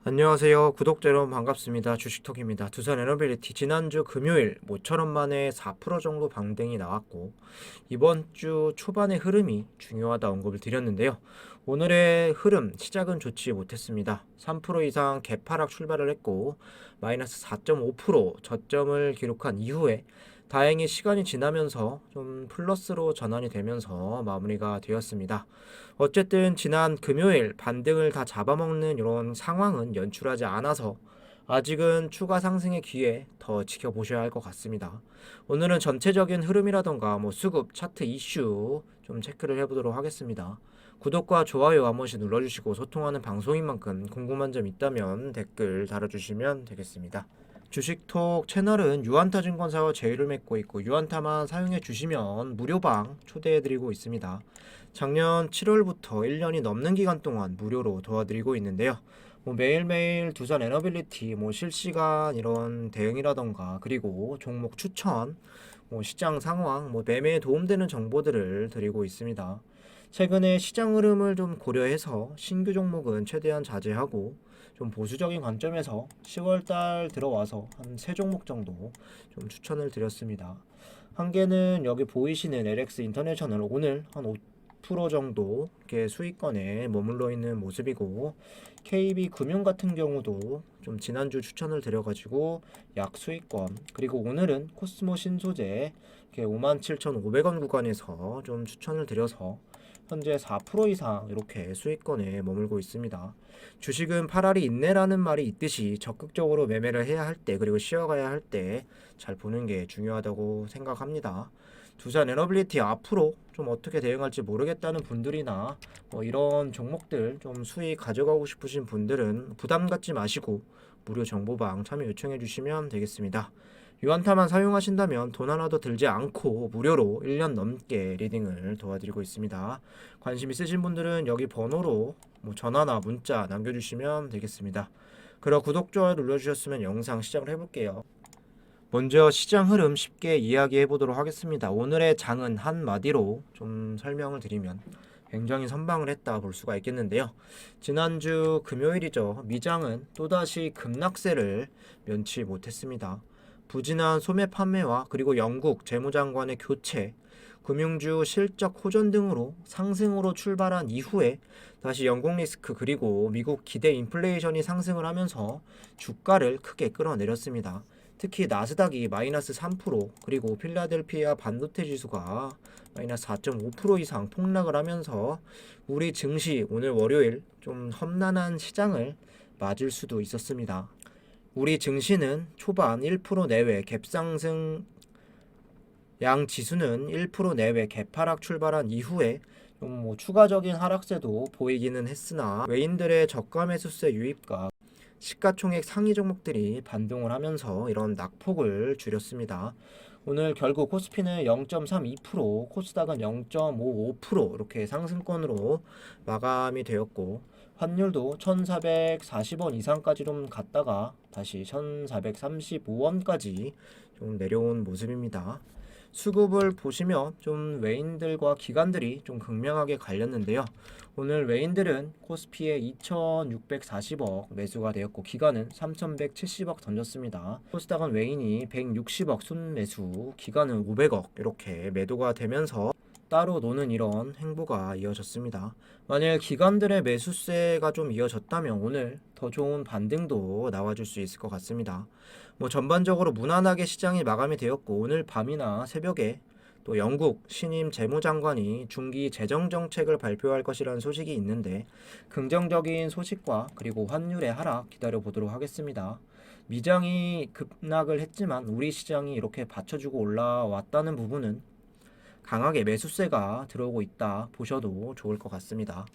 안녕하세요. 구독자 여러분 반갑습니다. 주식톡입니다. 두산 에너빌리티 지난주 금요일 모처럼 만에 4% 정도 반등이 나왔고 이번 주 초반의 흐름이 중요하다 언급을 드렸는데요. 오늘의 흐름 시작은 좋지 못했습니다. 3% 이상 개파락 출발을 했고 마이너스 4.5% 저점을 기록한 이후에 다행히 시간이 지나면서 좀 플러스로 전환이 되면서 마무리가 되었습니다. 어쨌든 지난 금요일 반등을 다 잡아먹는 이런 상황은 연출하지 않아서 아직은 추가 상승의 기회 더 지켜보셔야 할 것 같습니다. 오늘은 전체적인 흐름이라던가 수급 차트 이슈 좀 체크를 해보도록 하겠습니다. 구독과 좋아요 한 번씩 눌러주시고 소통하는 방송인 만큼 궁금한 점 있다면 댓글 달아주시면 되겠습니다. 주식톡 채널은 유한타증권사와 제휴를 맺고 있고 유한타만 사용해 주시면 무료방 초대해드리고 있습니다. 작년 7월부터 1년이 넘는 기간 동안 무료로 도와드리고 있는데요. 매일매일 두산 에너빌리티 실시간 이런 대응이라던가 그리고 종목 추천, 시장 상황, 매매에 도움되는 정보들을 드리고 있습니다. 최근에 시장 흐름을 좀 고려해서 신규 종목은 최대한 자제하고 좀 보수적인 관점에서 10월달 들어와서 한 3종목 정도 좀 추천을 드렸습니다. 한 개는 여기 보이시는 LX 인터내셔널 오늘 한 5% 정도 이렇게 수익권에 머물러 있는 모습이고 KB금융 같은 경우도 좀 지난주 추천을 드려가지고 약 수익권 그리고 오늘은 코스모 신소재 57,500원 구간에서 좀 추천을 드려서 현재 4% 이상 이렇게 수익권에 머물고 있습니다. 주식은 팔알이 인내라는 말이 있듯이 적극적으로 매매를 해야 할 때 그리고 쉬어가야 할 때 잘 보는 게 중요하다고 생각합니다. 두산 에너빌리티 앞으로 좀 어떻게 대응할지 모르겠다는 분들이나 이런 종목들 좀 수익 가져가고 싶으신 분들은 부담 갖지 마시고 무료 정보방 참여 요청해 주시면 되겠습니다. 유한타만 사용하신다면 돈 하나도 들지 않고 무료로 1년 넘게 리딩을 도와드리고 있습니다. 관심 있으신 분들은 여기 번호로 전화나 문자 남겨주시면 되겠습니다. 그럼 구독, 좋아요 눌러주셨으면 영상 시작을 해볼게요. 먼저 시장 흐름 쉽게 이야기해 보도록 하겠습니다. 오늘의 장은 한마디로 좀 설명을 드리면 굉장히 선방을 했다 볼 수가 있겠는데요. 지난주 금요일이죠. 미장은 또다시 급락세를 면치 못했습니다. 부진한 소매 판매와 그리고 영국 재무장관의 교체, 금융주 실적 호전 등으로 상승으로 출발한 이후에 다시 영국 리스크 그리고 미국 기대 인플레이션이 상승을 하면서 주가를 크게 끌어내렸습니다. 특히 나스닥이 마이너스 3% 그리고 필라델피아 반도체 지수가 마이너스 4.5% 이상 폭락을 하면서 우리 증시 오늘 월요일 좀 험난한 시장을 맞을 수도 있었습니다. 우리 증시는 초반 1% 내외 갭상승 양 지수는 1% 내외 갭하락 출발한 이후에 좀 추가적인 하락세도 보이기는 했으나 외인들의 저가 매수세 유입과 시가총액 상위 종목들이 반등을 하면서 이런 낙폭을 줄였습니다. 오늘 결국 코스피는 0.32%, 코스닥은 0.55% 이렇게 상승권으로 마감이 되었고 환율도 1,440원 이상까지 좀 갔다가 다시 1,435원까지 좀 내려온 모습입니다. 수급을 보시면 좀 외인들과 기관들이 좀 극명하게 갈렸는데요. 오늘 외인들은 코스피에 2,640억 매수가 되었고 기관은 3,170억 던졌습니다. 코스닥은 외인이 160억 순매수, 기관은 500억 이렇게 매도가 되면서 따로 노는 이런 행보가 이어졌습니다. 만약 기관들의 매수세가 좀 이어졌다면 오늘 더 좋은 반등도 나와줄 수 있을 것 같습니다. 전반적으로 무난하게 시장이 마감이 되었고 오늘 밤이나 새벽에 또 영국 신임 재무장관이 중기 재정 정책을 발표할 것이라는 소식이 있는데 긍정적인 소식과 그리고 환율의 하락 기다려 보도록 하겠습니다. 미장이 급락을 했지만 우리 시장이 이렇게 받쳐주고 올라왔다는 부분은 강하게 매수세가 들어오고 있다 보셔도 좋을 것 같습니다.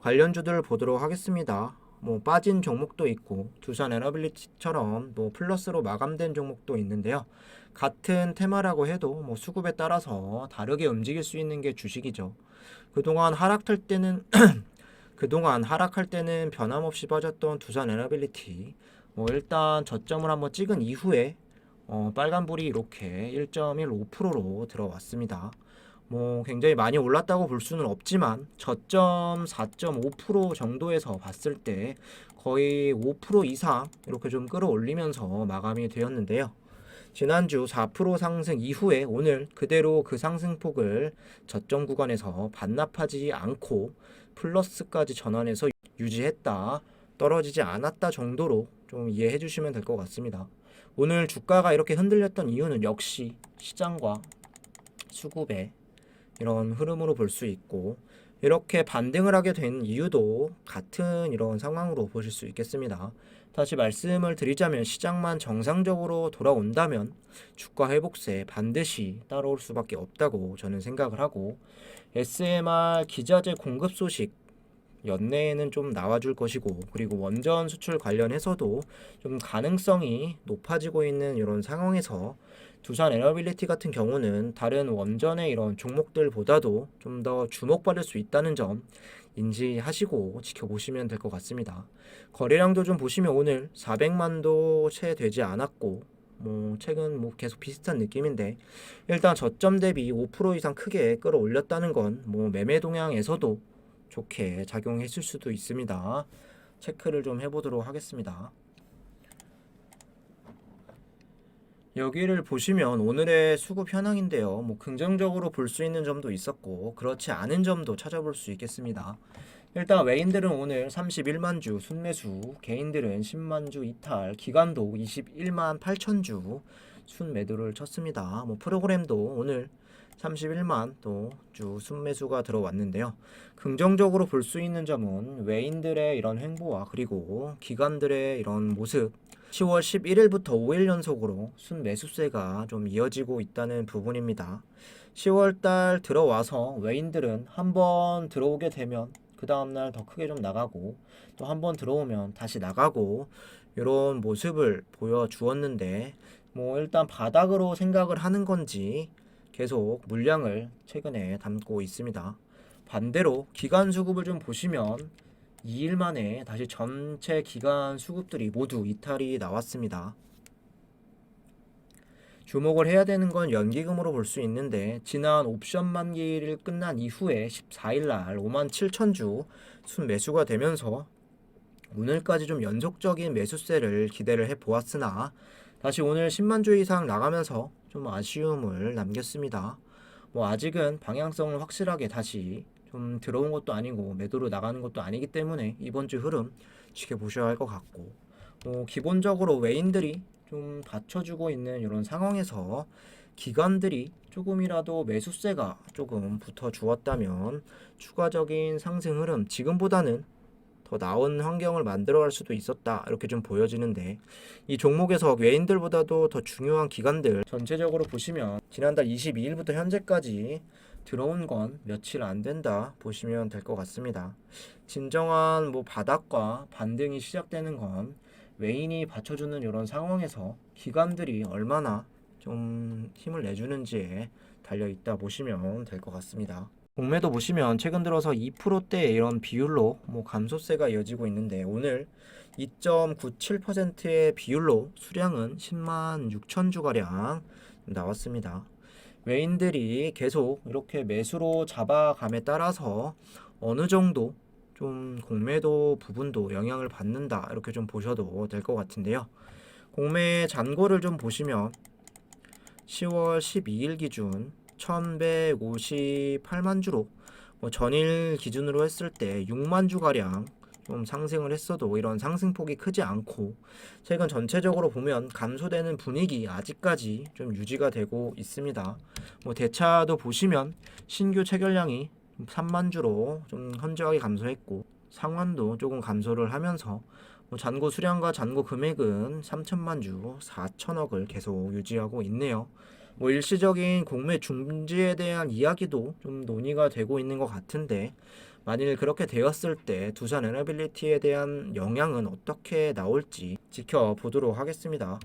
관련주들 보도록 하겠습니다. 빠진 종목도 있고 두산 에너빌리티처럼 플러스로 마감된 종목도 있는데요. 같은 테마라고 해도 수급에 따라서 다르게 움직일 수 있는 게 주식이죠. 그동안 하락할 때는 그동안 하락할 때는 변함없이 빠졌던 두산 에너빌리티 일단 저점을 한번 찍은 이후에 빨간불이 이렇게 1.15%로 들어왔습니다. 뭐 굉장히 많이 올랐다고 볼 수는 없지만 저점 4.5% 정도에서 봤을 때 거의 5% 이상 이렇게 좀 끌어올리면서 마감이 되었는데요. 지난주 4% 상승 이후에 오늘 그대로 그 상승폭을 저점 구간에서 반납하지 않고 플러스까지 전환해서 유지했다, 떨어지지 않았다 정도로 좀 이해해 주시면 될 것 같습니다. 오늘 주가가 이렇게 흔들렸던 이유는 역시 시장과 수급의 이런 흐름으로 볼 수 있고, 이렇게 반등을 하게 된 이유도 같은 이런 상황으로 보실 수 있겠습니다. 다시 말씀을 드리자면 시장만 정상적으로 돌아온다면 주가 회복세 반드시 따라올 수밖에 없다고 저는 생각을 하고, SMR 기자재 공급 소식 연내에는 좀 나와줄 것이고, 그리고 원전 수출 관련해서도 좀 가능성이 높아지고 있는 이런 상황에서 두산 에너빌리티 같은 경우는 다른 원전의 이런 종목들보다도 좀 더 주목받을 수 있다는 점 인지하시고 지켜보시면 될 것 같습니다. 거래량도 좀 보시면 오늘 400만도 채 되지 않았고, 뭐 최근 뭐 계속 비슷한 느낌인데, 일단 저점 대비 5% 이상 크게 끌어올렸다는 건 뭐 매매 동향에서도 좋게 작용했을 수도 있습니다. 체크를 좀 해보도록 하겠습니다. 여기를 보시면 오늘의 수급 현황인데요. 뭐 긍정적으로 볼 수 있는 점도 있었고 그렇지 않은 점도 찾아볼 수 있겠습니다. 일단 외인들은 오늘 31만 주 순매수, 개인들은 10만 주 이탈, 기관도 21만 8천 주 순매도를 쳤습니다. 뭐 프로그램도 오늘 31만 또 주 순매수가 들어왔는데요. 긍정적으로 볼 수 있는 점은 외인들의 이런 행보와 그리고 기관들의 이런 모습, 10월 11일부터 5일 연속으로 순매수세가 좀 이어지고 있다는 부분입니다. 10월달 들어와서 외인들은 한번 들어오게 되면 그 다음날 더 크게 좀 나가고, 또 한번 들어오면 다시 나가고, 이런 모습을 보여주었는데, 뭐 일단 바닥으로 생각을 하는 건지 계속 물량을 최근에 담고 있습니다. 반대로 기간 수급을 좀 보시면 2일 만에 다시 전체 기간 수급들이 모두 이탈이 나왔습니다. 주목을 해야 되는 건 연기금으로 볼 수 있는데, 지난 옵션 만기를 끝난 이후에 14일 날 5만 7천 주 순매수가 되면서 오늘까지 좀 연속적인 매수세를 기대를 해 보았으나 다시 오늘 10만 주 이상 나가면서 좀 아쉬움을 남겼습니다. 뭐 아직은 방향성을 확실하게 다시 좀 들어온 것도 아니고 매도로 나가는 것도 아니기 때문에 이번 주 흐름 지켜보셔야 할 것 같고, 기본적으로 외인들이 좀 받쳐주고 있는 이런 상황에서 기관들이 조금이라도 매수세가 조금 붙어 주었다면 추가적인 상승 흐름, 지금보다는 더 나은 환경을 만들어갈 수도 있었다, 이렇게 좀 보여지는데, 이 종목에서 외인들보다도 더 중요한 기관들 전체적으로 보시면 지난달 22일부터 현재까지 들어온 건 며칠 안 된다 보시면 될 것 같습니다. 진정한 뭐 바닥과 반등이 시작되는 건 외인이 받쳐주는 이런 상황에서 기관들이 얼마나 좀 힘을 내주는지에 달려 있다 보시면 될 것 같습니다. 공매도 보시면 최근 들어서 2%대 이런 비율로 뭐 감소세가 이어지고 있는데, 오늘 2.97%의 비율로 수량은 10만 6천 주가량 나왔습니다. 외인들이 계속 이렇게 매수로 잡아감에 따라서 어느 정도 좀 공매도 부분도 영향을 받는다, 이렇게 좀 보셔도 될 것 같은데요. 공매 잔고를 좀 보시면 10월 12일 기준 1158만 주로, 뭐 전일 기준으로 했을 때 6만 주가량 좀 상승을 했어도 이런 상승폭이 크지 않고, 최근 전체적으로 보면 감소되는 분위기 아직까지 좀 유지가 되고 있습니다. 뭐 대차도 보시면 신규 체결량이 3만 주로 좀 현저하게 감소했고, 상환도 조금 감소를 하면서 뭐 잔고 수량과 잔고 금액은 3천만 주 4천억을 계속 유지하고 있네요. 뭐 일시적인 공매 중지에 대한 이야기도 좀 논의가 되고 있는 것 같은데, 만일 그렇게 되었을 때 두산 에너빌리티에 대한 영향은 어떻게 나올지 지켜보도록 하겠습니다.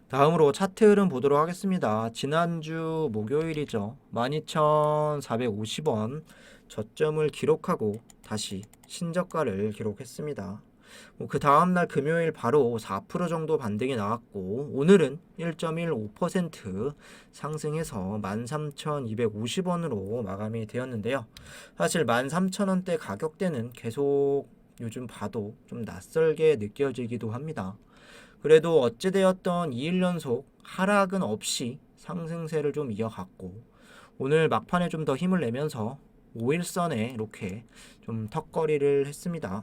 다음으로 차트 흐름 보도록 하겠습니다. 지난주 목요일이죠. 12,450원 저점을 기록하고 다시 신저가를 기록했습니다. 그 다음날 금요일 바로 4% 정도 반등이 나왔고 오늘은 1.15% 상승해서 13,250원으로 마감이 되었는데요. 사실 13,000원대 가격대는 계속 요즘 봐도 좀 낯설게 느껴지기도 합니다. 그래도 어찌되었던 2일 연속 하락은 없이 상승세를 좀 이어갔고 오늘 막판에 좀 더 힘을 내면서 5일선에 이렇게 좀 턱걸이를 했습니다.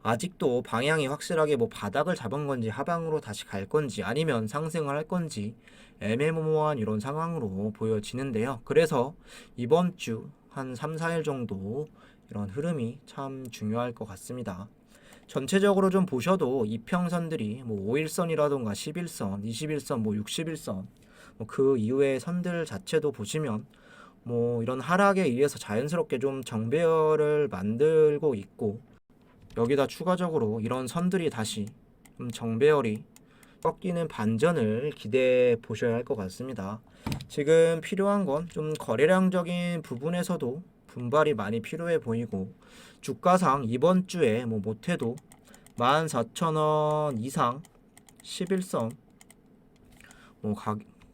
아직도 방향이 확실하게 뭐 바닥을 잡은 건지 하방으로 다시 갈 건지 아니면 상승을 할 건지 애매모호한 이런 상황으로 보여지는데요. 그래서 이번 주 한 3, 4일 정도 이런 흐름이 참 중요할 것 같습니다. 전체적으로 좀 보셔도 이평선들이 뭐 5일선이라던가 11선, 21선, 뭐 61선 그 이후의 선들 자체도 보시면 뭐 이런 하락에 의해서 자연스럽게 좀 정배열을 만들고 있고 여기다 추가적으로 이런 선들이 다시 좀 정배열이 꺾이는 반전을 기대해 보셔야 할 것 같습니다. 지금 필요한 건 좀 거래량적인 부분에서도 분발이 많이 필요해 보이고 주가상 이번 주에 뭐 못해도 14,000원 이상 11선 뭐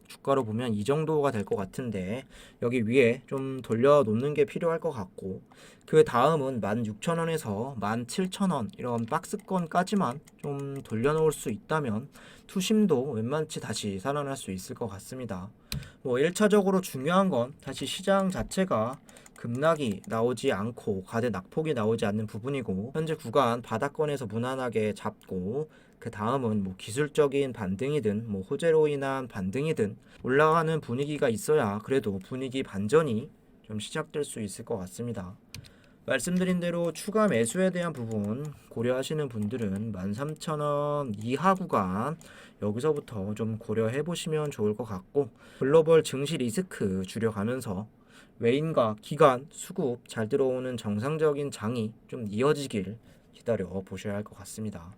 주가로 보면 이 정도가 될 것 같은데 여기 위에 좀 돌려놓는 게 필요할 것 같고 그 다음은 16,000원에서 17,000원 이런 박스권까지만 좀 돌려놓을 수 있다면 투심도 웬만치 다시 살아날 수 있을 것 같습니다. 뭐 1차적으로 중요한 건 다시 시장 자체가 급락이 나오지 않고 가대 낙폭이 나오지 않는 부분이고 현재 구간 바닥권에서 무난하게 잡고 그 다음은 뭐 기술적인 반등이든 뭐 호재로 인한 반등이든 올라가는 분위기가 있어야 그래도 분위기 반전이 좀 시작될 수 있을 것 같습니다. 말씀드린 대로 추가 매수에 대한 부분 고려하시는 분들은 13,000원 이하 구간 여기서부터 좀 고려해 보시면 좋을 것 같고 글로벌 증시 리스크 줄여가면서 외인과 기관, 수급 잘 들어오는 정상적인 장이 좀 이어지길 기다려 보셔야 할 것 같습니다.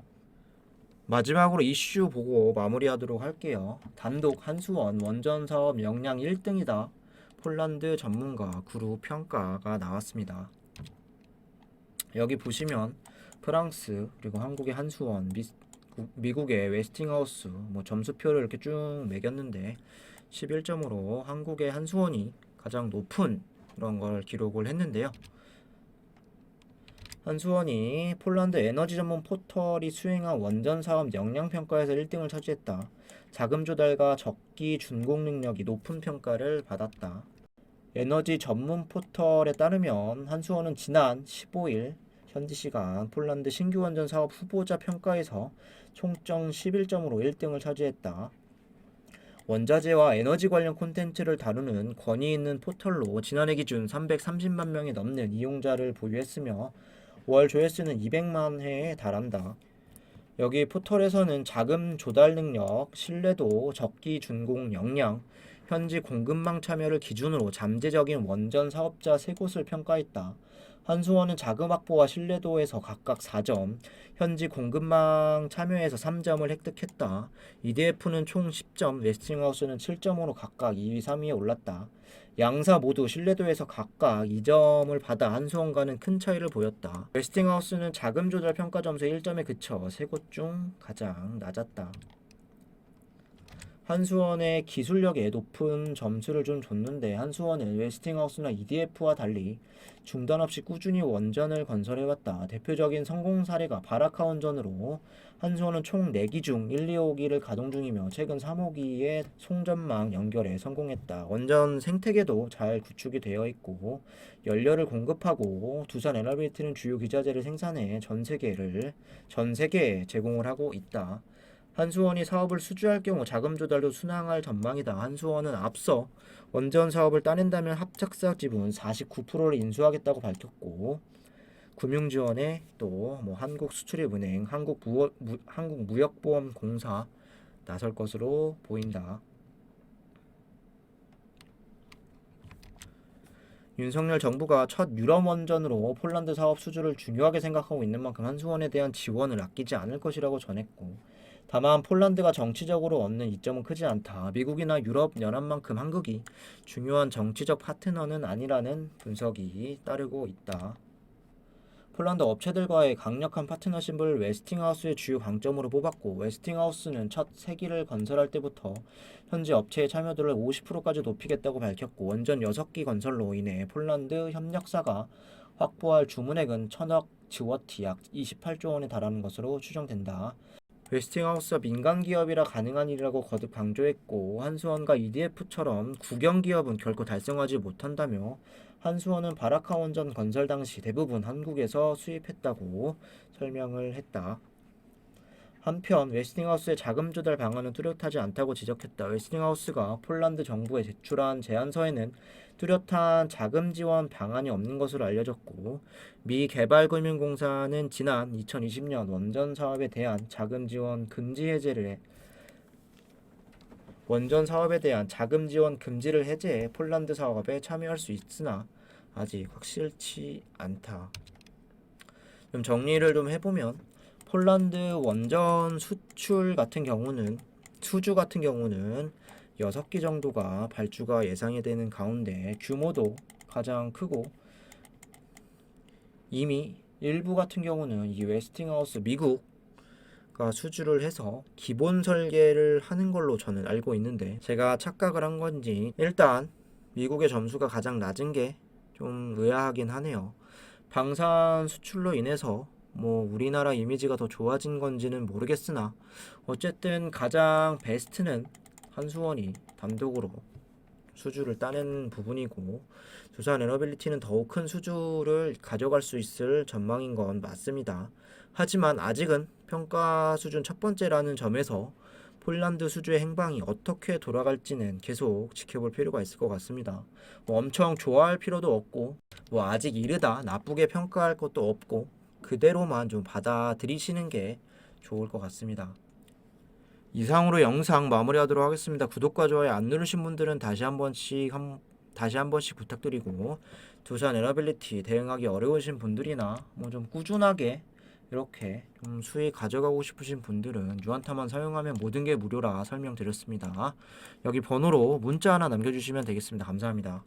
마지막으로 이슈 보고 마무리하도록 할게요. 단독 한수원 원전 사업 역량 1등이다. 폴란드 전문가 그룹 평가가 나왔습니다. 여기 보시면 프랑스 그리고 한국의 한수원, 미국의 웨스팅하우스 뭐 점수표를 이렇게 쭉 매겼는데 11점으로 한국의 한수원이 가장 높은 그런 걸 기록을 했는데요. 한수원이 폴란드 에너지 전문 포털이 수행한 원전 사업 역량 평가에서 1등을 차지했다. 자금 조달과 적기 준공 능력이 높은 평가를 받았다. 에너지 전문 포털에 따르면 한수원은 지난 15일 현지 시간 폴란드 신규 원전 사업 후보자 평가에서 총점 11점으로 1등을 차지했다. 원자재와 에너지 관련 콘텐츠를 다루는 권위 있는 포털로 지난해 기준 330만 명이 넘는 이용자를 보유했으며 월 조회수는 200만 회에 달한다. 여기 포털에서는 자금 조달 능력, 신뢰도, 적기 준공 역량, 현지 공급망 참여를 기준으로 잠재적인 원전 사업자 3곳을 평가했다. 한수원은 자금 확보와 신뢰도에서 각각 4점, 현지 공급망 참여에서 3점을 획득했다. EDF는 총 10점, 웨스팅하우스는 7점으로 각각 2위, 3위에 올랐다. 양사 모두 신뢰도에서 각각 2점을 받아 한수원과는 큰 차이를 보였다. 웨스팅하우스는 자금 조달 평가 점수 1점에 그쳐 3곳 중 가장 낮았다. 한수원의 기술력에 높은 점수를 좀 줬는데 한수원은 웨스팅하우스나 EDF와 달리 중단 없이 꾸준히 원전을 건설해왔다. 대표적인 성공 사례가 바라카 원전으로 한수원은 총 4기 중 1, 2호기를 가동 중이며 최근 3호기의 송전망 연결에 성공했다. 원전 생태계도 잘 구축이 되어 있고 연료를 공급하고 두산 에너빌리티는 주요 기자재를 생산해 전 세계에 제공을 하고 있다. 한수원이 사업을 수주할 경우 자금 조달도 순항할 전망이다. 한수원은 앞서 원전 사업을 따낸다면 합작사 지분 49%를 인수하겠다고 밝혔고 금융지원에 또 뭐 한국수출입은행, 한국무역보험공사 나설 것으로 보인다. 윤석열 정부가 첫 유럽 원전으로 폴란드 사업 수주를 중요하게 생각하고 있는 만큼 한수원에 대한 지원을 아끼지 않을 것이라고 전했고 다만 폴란드가 정치적으로 얻는 이점은 크지 않다. 미국이나 유럽 연합만큼 한국이 중요한 정치적 파트너는 아니라는 분석이 따르고 있다. 폴란드 업체들과의 강력한 파트너십을 웨스팅하우스의 주요 강점으로 뽑았고, 웨스팅하우스는 첫 세기를 건설할 때부터 현지 업체의 참여도를 50%까지 높이겠다고 밝혔고, 원전 6기 건설로 인해 폴란드 협력사가 확보할 주문액은 1000억 즈워티 약 28조 원에 달하는 것으로 추정된다. 웨스팅하우스가 민간 기업이라 가능한 일이라고 거듭 강조했고, 한수원과 EDF처럼 국영 기업은 결코 달성하지 못한다며, 한수원은 바라카 원전 건설 당시 대부분 한국에서 수입했다고 설명을 했다. 한편 웨스팅하우스의 자금 조달 방안은 뚜렷하지 않다고 지적했다. 웨스팅하우스가 폴란드 정부에 제출한 제안서에는 뚜렷한 자금 지원 방안이 없는 것으로 알려졌고, 미 개발금융공사는 지난 2020년 원전 사업에 대한 자금 지원 금지를 해제해 폴란드 사업에 참여할 수 있으나 아직 확실치 않다. 좀 정리를 좀 해보면, 폴란드 원전 수주 같은 경우는 6기 정도가 발주가 예상이 되는 가운데 규모도 가장 크고, 이미 일부 같은 경우는 이 웨스팅하우스 미국가 수주를 해서 기본 설계를 하는 걸로 저는 알고 있는데, 제가 착각을 한 건지 일단 미국의 점수가 가장 낮은 게 좀 의아하긴 하네요. 방산 수출로 인해서 우리나라 이미지가 더 좋아진 건지는 모르겠으나, 어쨌든 가장 베스트는 한수원이 단독으로 수주를 따낸 부분이고, 두산 에너빌리티는 더욱 큰 수주를 가져갈 수 있을 전망인 건 맞습니다. 하지만 아직은 평가 수준 첫 번째라는 점에서 폴란드 수주의 행방이 어떻게 돌아갈지는 계속 지켜볼 필요가 있을 것 같습니다. 엄청 좋아할 필요도 없고, 아직 이르다 나쁘게 평가할 것도 없고, 그대로만 좀 받아들이시는 게 좋을 것 같습니다. 이상으로 영상 마무리하도록 하겠습니다. 구독과 좋아요 안 누르신 분들은 다시 한 번씩 부탁드리고, 두산 에너빌리티 대응하기 어려우신 분들이나 좀 꾸준하게 이렇게 좀 수익 가져가고 싶으신 분들은 유한타만 사용하면 모든 게 무료라 설명드렸습니다. 여기 번호로 문자 하나 남겨주시면 되겠습니다. 감사합니다.